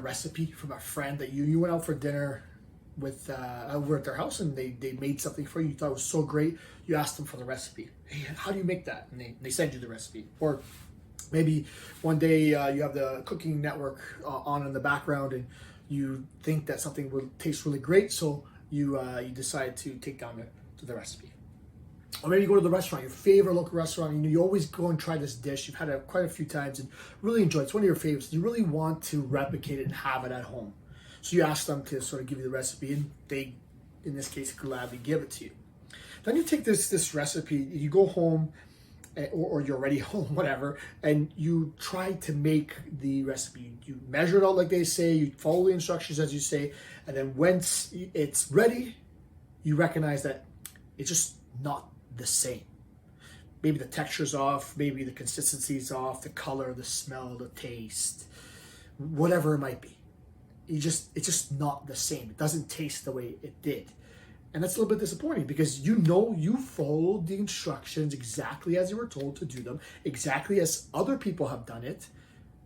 recipe from a friend that you went out for dinner with over at their house, and they made something for you. You thought it was so great. You asked them for the recipe. Hey, how do you make that? And they send you the recipe. Or maybe one day you have the cooking network on in the background, and you think that something will taste really great, so you decide to take down the recipe. Or maybe you go to the restaurant, your favorite local restaurant, and you always go and try this dish. You've had it quite a few times and really enjoy it. It's one of your favorites. You really want to replicate it and have it at home. So you ask them to sort of give you the recipe, and they, in this case, gladly give it to you. Then you take this recipe, you go home, or you're already home, whatever, and you try to make the recipe. You measure it out like they say, you follow the instructions as you say, and then once it's ready, you recognize that it's just not the same. Maybe the texture's off, maybe the consistency's off, the color, the smell, the taste, whatever it might be. It's just not the same. It doesn't taste the way it did. And that's a little bit disappointing because you know you followed the instructions exactly as you were told to do them, exactly as other people have done it,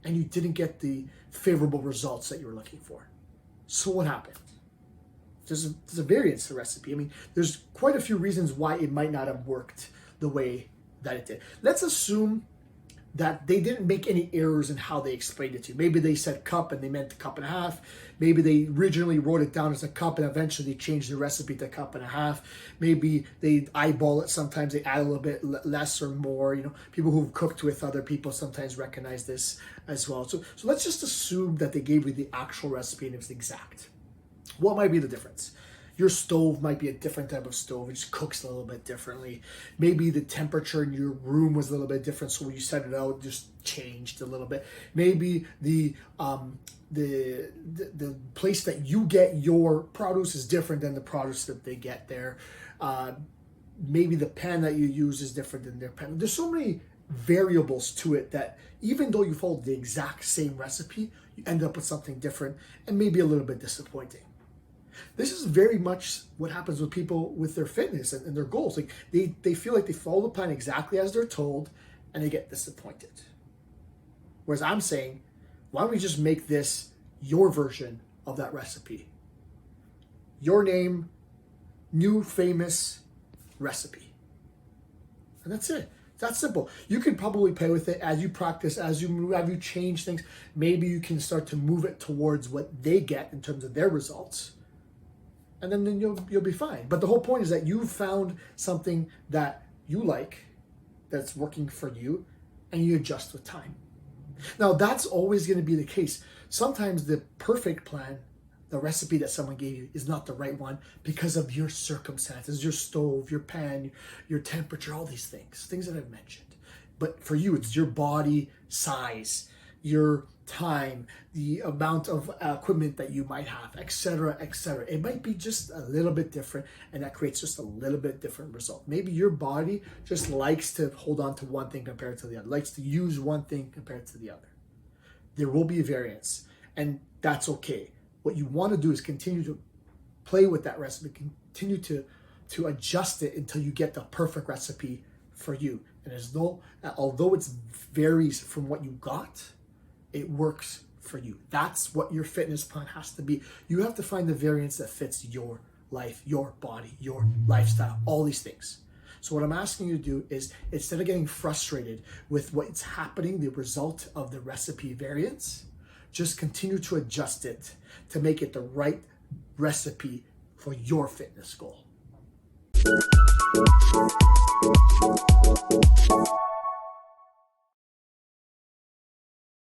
and you didn't get the favorable results that you were looking for. So what happened? There's a variance to the recipe. I mean, there's quite a few reasons why it might not have worked the way that it did. Let's assume that they didn't make any errors in how they explained it to you. Maybe they said cup and they meant a cup and a half. Maybe they originally wrote it down as a cup and eventually they changed the recipe to a cup and a half. Maybe they eyeball it. Sometimes they add a little bit less or more. You know, people who've cooked with other people sometimes recognize this as well. So let's just assume that they gave you the actual recipe and it was exact. What might be the difference? Your stove might be a different type of stove. It just cooks a little bit differently. Maybe the temperature in your room was a little bit different, so when you set it out, it just changed a little bit. Maybe the place that you get your produce is different than the produce that they get there. Maybe the pan that you use is different than their pan. There's so many variables to it that even though you followed the exact same recipe, you end up with something different and maybe a little bit disappointing. This is very much what happens with people with their fitness and their goals. Like they feel like they follow the plan exactly as they're told and they get disappointed. Whereas I'm saying, why don't we just make this your version of that recipe? Your name, new famous recipe. And that's it. It's that simple. You can probably play with it as you practice, as you move, as you change things. Maybe you can start to move it towards what they get in terms of their results. And then you'll be fine. But the whole point is that you found something that you like, that's working for you, and you adjust with time. Now, that's always going to be the case. Sometimes the perfect plan, the recipe that someone gave you, is not the right one because of your circumstances, your stove, your pan, your temperature, all these things that I've mentioned. But for you, it's your body size, your time, the amount of equipment that you might have, etc., etc. It might be just a little bit different, and that creates just a little bit different result. Maybe your body just likes to hold on to one thing compared to the other, likes to use one thing compared to the other. There will be a variance, and that's okay. What you want to do is continue to play with that recipe, continue to adjust it until you get the perfect recipe for you. And although it varies from what you got, it works for you. That's what your fitness plan has to be. You have to find the variance that fits your life, your body, your lifestyle, all these things. So what I'm asking you to do is, instead of getting frustrated with what's happening, the result of the recipe variance, just continue to adjust it to make it the right recipe for your fitness goal.